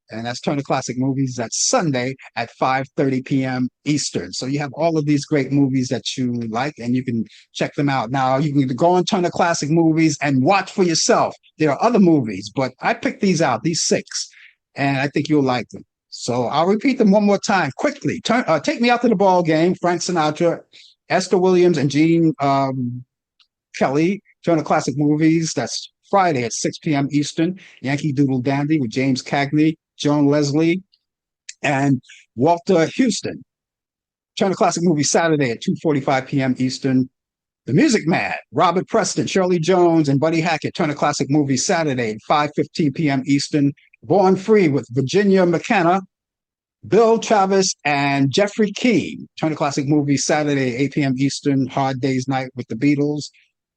And that's Turner Classic Movies. That's Sunday at 5:30 p.m. Eastern. So you have all of these great movies that you like, and you can check them out. Now, you can go on Turner Classic Movies and watch for yourself. There are other movies, but I picked these out, these 6. And I think you'll like them. So I'll repeat them one more time quickly. Take Me Out to the Ball Game, Frank Sinatra, Esther Williams, and Gene Kelly. Turner Classic Movies. That's Friday at 6 p.m. Eastern. Yankee Doodle Dandy with James Cagney, Joan Leslie, and Walter Houston. Turner Classic Movies Saturday at 2:45 p.m. Eastern. The Music Man, Robert Preston, Shirley Jones, and Buddy Hackett. Turner Classic Movies Saturday at 5:15 p.m. Eastern. Born Free with Virginia McKenna, Bill Travis, and Jeffrey Keane. Turner Classic Movies Saturday, 8 p.m. Eastern. Hard Day's Night with the Beatles,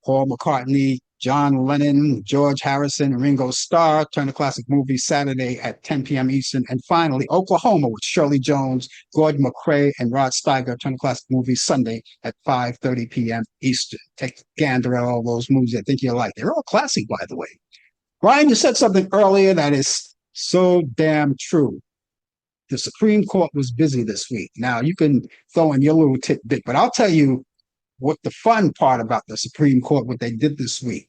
Paul McCartney, John Lennon, George Harrison, and Ringo Starr. Turner Classic Movies Saturday at 10 p.m. Eastern. And finally, Oklahoma with Shirley Jones, Gordon McRae, and Rod Steiger. Turner Classic Movies Sunday at 5:30 p.m. Eastern. Take a gander at all those movies I think you'll like. They're all classic, by the way. Brian, you said something earlier that is so damn true. The Supreme Court was busy this week. Now, you can throw in your little tidbit, but I'll tell you what the fun part about the Supreme Court, what they did this week.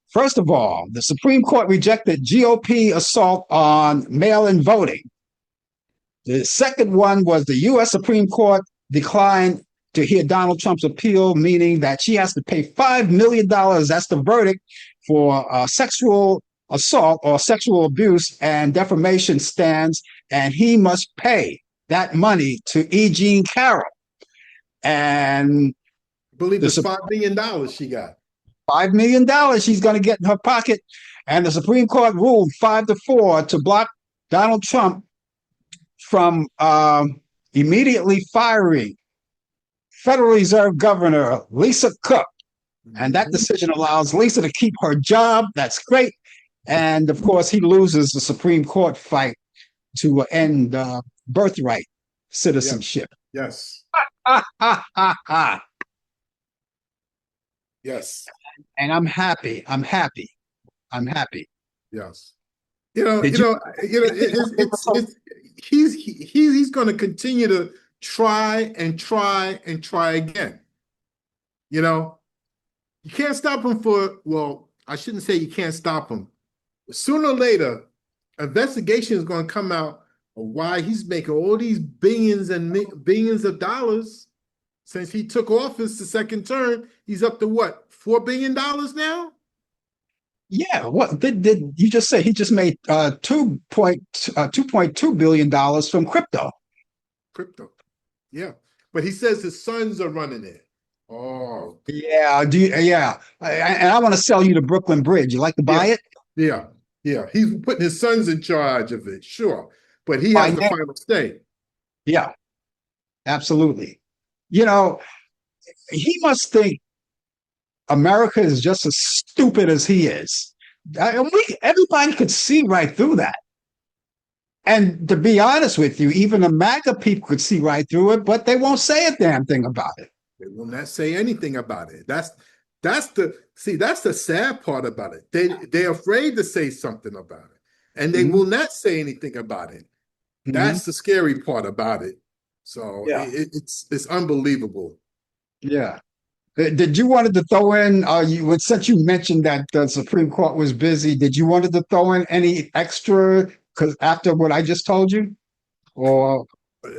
First of all, the Supreme Court rejected GOP assault on mail-in voting. The second one was the U.S. Supreme Court declined to hear Donald Trump's appeal, meaning that she has to pay $5 million. That's the verdict for sexual assault or sexual abuse, and defamation stands, and he must pay that money to E. Jean Carroll. And I believe it's $5 million she got. $5 million she's going to get in her pocket. And the Supreme Court ruled 5-4 to block Donald Trump from immediately firing Federal Reserve Governor Lisa Cook. And that decision allows Lisa to keep her job. That's great. And of course, he loses the Supreme Court fight to end birthright citizenship. Yes. Yes. And I'm happy. I'm happy. I'm happy. Yes. He's going to continue to try and try and try again. You know, you can't stop him well, I shouldn't say you can't stop him. Sooner or later, investigation is going to come out of why he's making all these billions and billions of dollars since he took office the second term. He's up to what, $4 billion now? Yeah, what did you just say? He just made $2.2 billion from crypto. Crypto, yeah. But he says his sons are running it. Oh, yeah. And I want to sell you the Brooklyn Bridge. You like to buy it? Yeah, yeah. He's putting his sons in charge of it, sure. But he has the final say. Yeah, absolutely. You know, he must think America is just as stupid as he is. Everybody could see right through that. And to be honest with you, even the MAGA people could see right through it, but they won't say a damn thing about it. They will not say anything about it. That's the sad part about it. They're afraid to say something about it, and they will not say anything about it. That's the scary part about it. So yeah. It's unbelievable. Yeah. Did you wanted to throw in? Since you mentioned that the Supreme Court was busy, did you wanted to throw in any extra? Because after what I just told you, or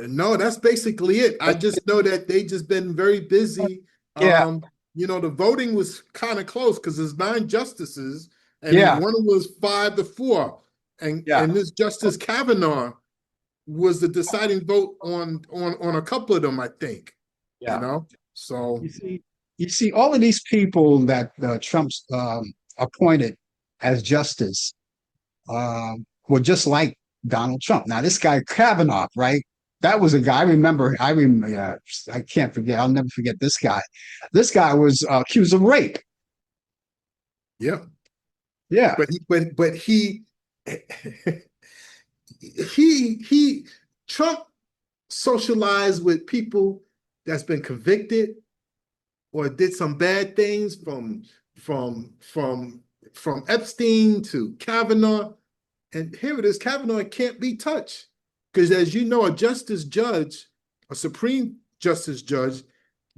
no, that's basically it. I just know that they just been very busy. Yeah. The voting was kind of close because there's 9 justices, and one was 5-4, and this Justice Kavanaugh was the deciding vote on a couple of them, I think. Yeah. So you see all of these people that Trump's appointed as justice were just like Donald Trump. Now, this guy Kavanaugh, right? That was a guy. I remember. I can't forget. I'll never forget this guy. This guy was accused of rape. Yeah, yeah. But he Trump socialized with people that's been convicted or did some bad things from Epstein to Kavanaugh. And here it is, Kavanaugh can't be touched. Because as you know, a Supreme Justice judge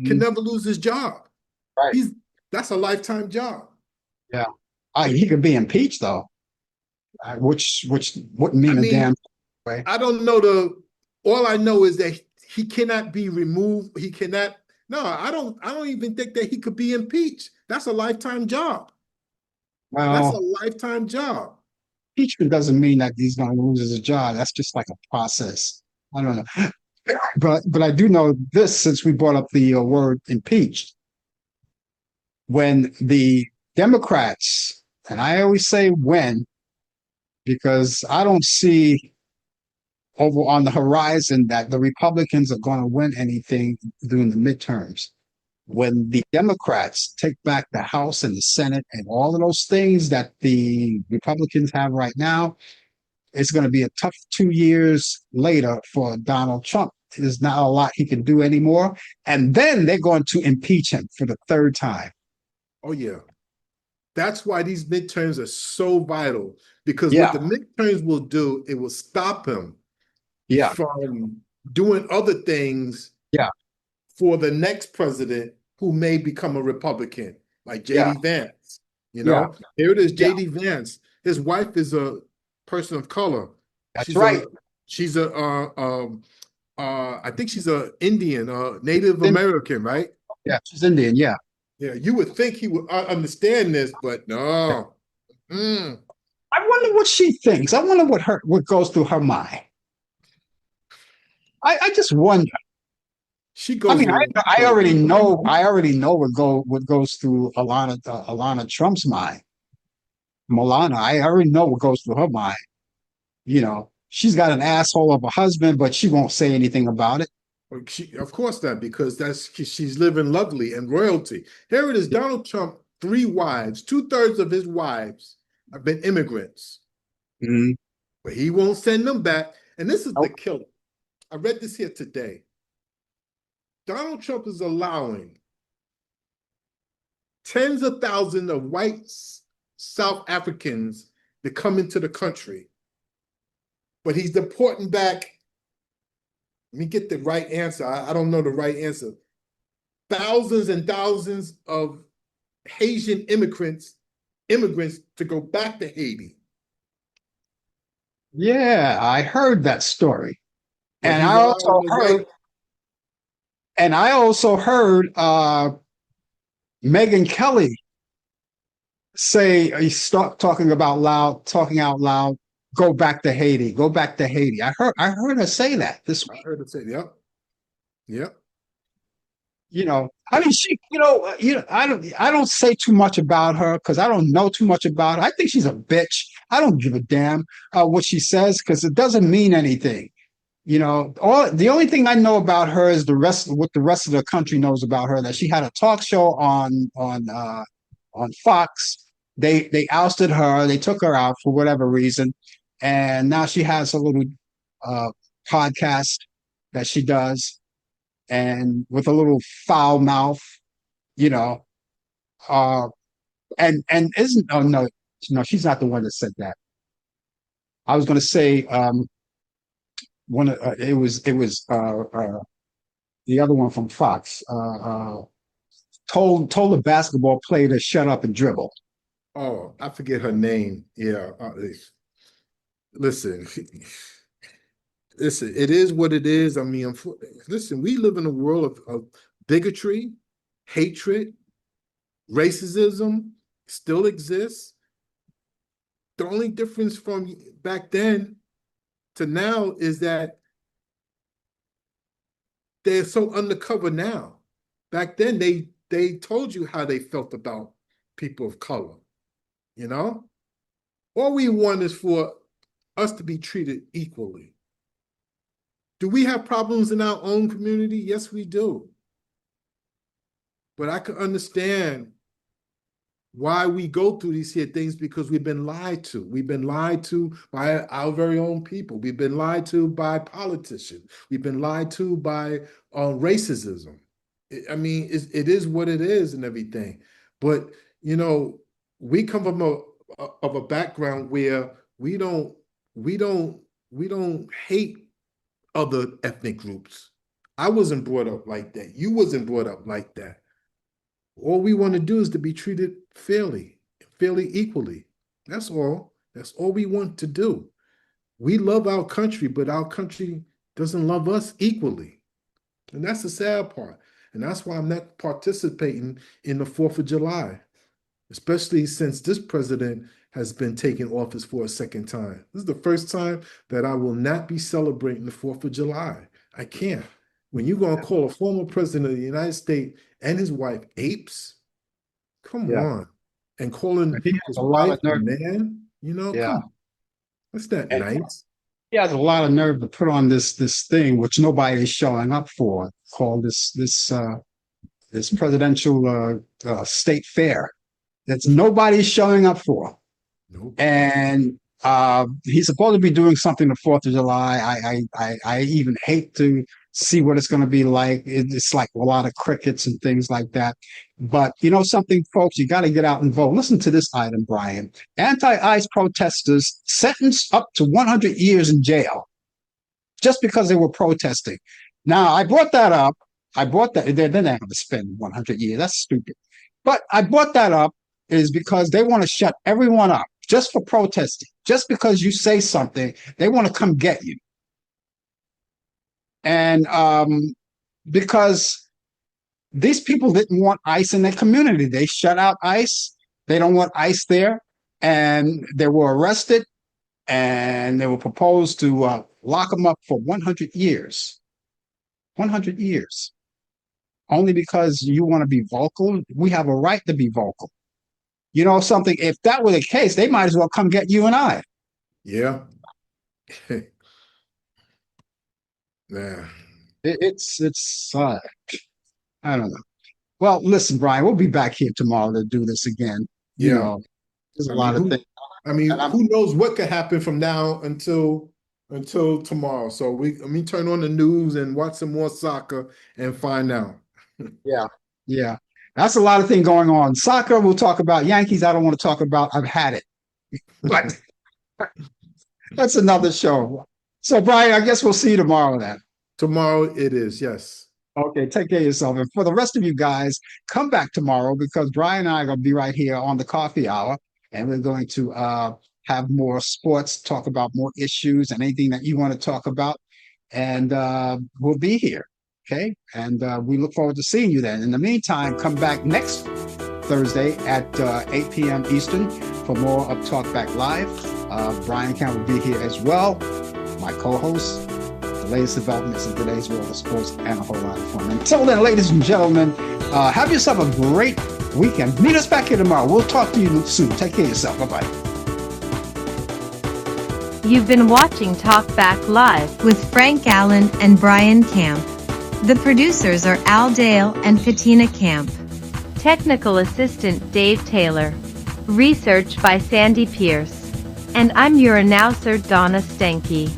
can never lose his job. Right. That's a lifetime job. Yeah. He could be impeached though. Which wouldn't mean a damn way. I don't know all I know is that he cannot be removed. He cannot. No, I don't even think that he could be impeached. That's a lifetime job. Well, that's a lifetime job. Impeachment doesn't mean that he's going to lose his job. That's just like a process. I don't know. But I do know this, since we brought up the word impeached. When the Democrats, and I always say when, because I don't see over on the horizon that the Republicans are going to win anything during the midterms. When the Democrats take back the House and the Senate and all of those things that the Republicans have right now, it's going to be a tough 2 years later for Donald Trump. There's not a lot he can do anymore. And then they're going to impeach him for the 3rd time. Oh, yeah. That's why these midterms are so vital, because what the midterms will do, it will stop him from doing other things for the next president who may become a Republican, like J.D. Vance. Here it is, J.D. Vance. His wife is a person of color. That's right. She's I think she's a Indian, Native American, right? Yeah, she's Indian, yeah. Yeah, you would think he would understand this, but no. I wonder what she thinks. I wonder what goes through her mind. I just wonder. She I goes mean, with I already know. I already know what goes through Alana Trump's mind. Milana, I already know what goes through her mind. You know, she's got an asshole of a husband, but she won't say anything about it. Of course not, because she's living lovely and royalty. Here it is, Donald Trump, 3 wives, 2/3 of his wives have been immigrants, Mhm. but he won't send them back. And this is the Nope. killer. I read this here today. Donald Trump is allowing tens of thousands of white South Africans to come into the country, but he's deporting back. Let me get the right answer. I don't know the right answer. Thousands and thousands of Haitian immigrants to go back to Haiti. Yeah, I heard that story. But And he's I allowing also the heard, white. and I also heard Megyn Kelly say start talking out loud, go back to Haiti, go back to Haiti. I heard her say that this I week. heard it say, yep, yep. You know, I mean, I don't say too much about her because I don't know too much about her. I think she's a bitch. I don't give a damn what she says because it doesn't mean anything. You know, all the only thing I know about her is what the rest of the country knows about her, that she had a talk show on Fox. They ousted her, they took her out for whatever reason, and now she has a little uh, podcast that she does, and with a little foul mouth, you know. Uh, and isn't oh no, she's not the one that said that. I was going to say it was the other one from Fox told a basketball player to shut up and dribble. Oh, I forget her name. Yeah. Listen, listen, it is what it is. I mean, listen, we live in a world of bigotry, hatred, racism still exists. The only difference from back then to now is that they're so undercover now. Back then, they told you how they felt about people of color. You know, all we want is for us to be treated equally. Do we have problems in our own community? Yes, we do. But I can understand why we go through these here things, because we've been lied to. We've been lied to by our very own people. We've been lied to by politicians. We've been lied to by racism. I mean, it is what it is and everything. But you know, we come from a background where we don't we don't hate other ethnic groups. I wasn't brought up like that. You wasn't brought up like that. All we want to do is to be treated fairly equally. That's all. That's all we want to do. We love our country, but our country doesn't love us equally. And that's the sad part. And that's why I'm not participating in the 4th of July, especially since this president has been taking office for a second time. This is the first time that I will not be celebrating the 4th of July. I can't. When you're going to call a former president of the United States and his wife apes, come Yeah, on. And calling he has his a lot wife of a nerve. man, Yeah, come on. That's not and nice. he has a lot of nerve to put on this thing which nobody is showing up for, called this presidential state fair that's nobody's showing up for. Nope. And he's supposed to be doing something the 4th of July. I even hate to see what it's going to be like. It's like a lot of crickets and things like that. But you know something, folks, you got to get out and vote. Listen to this item, Brian. Anti-ICE protesters sentenced up to 100 years in jail just because they were protesting. Now, I brought that up. I brought that. They're not going to spend 100 years. That's stupid. But I brought that up is because they want to shut everyone up just for protesting. Just because you say something, they want to come get you. And because these people didn't want ICE in their community, they shut out ICE. They don't want ICE there. And they were arrested and they were proposed to lock them up for 100 years. 100 years. only because you want to be vocal. We have a right to be vocal. You know something? If that were the case, they might as well come get you and I. Yeah. Yeah. It's I don't know. Well, listen, Brian, we'll be back here tomorrow to do this again. You Yeah. know, there's a I mean, lot of things. And I'm who knows what could happen from now until tomorrow. So let me turn on the news and watch some more soccer and find out. Yeah, yeah. That's a lot of things going on. Soccer, we'll talk about. Yankees, I don't want to talk about. I've had it. But that's another show. So, Brian, I guess we'll see you tomorrow then. Tomorrow it is, yes. Okay, take care of yourself. And for the rest of you guys, come back tomorrow because Brian and I are going to be right here on the coffee hour. And we're going to have more sports, talk about more issues and anything that you want to talk about. And we'll be here. Okay. And we look forward to seeing you then. In the meantime, come back next Thursday at 8 p.m. Eastern for more of Talk Back Live. Brian Camp will be here as well, my co-host, the latest developments in today's world of sports, and a whole lot of fun. Until then, ladies and gentlemen, have yourself a great weekend. Meet us back here tomorrow. We'll talk to you soon. Take care of yourself. Bye-bye. You've been watching Talk Back Live with Frank Allan and Brian Camp. The producers are Al Dale and Katina Camp. Technical Assistant Dave Taylor. Research by Sandy Pierce. And I'm your announcer Donna Stenke.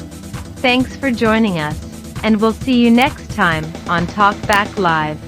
Thanks for joining us, and we'll see you next time on Talk Back Live.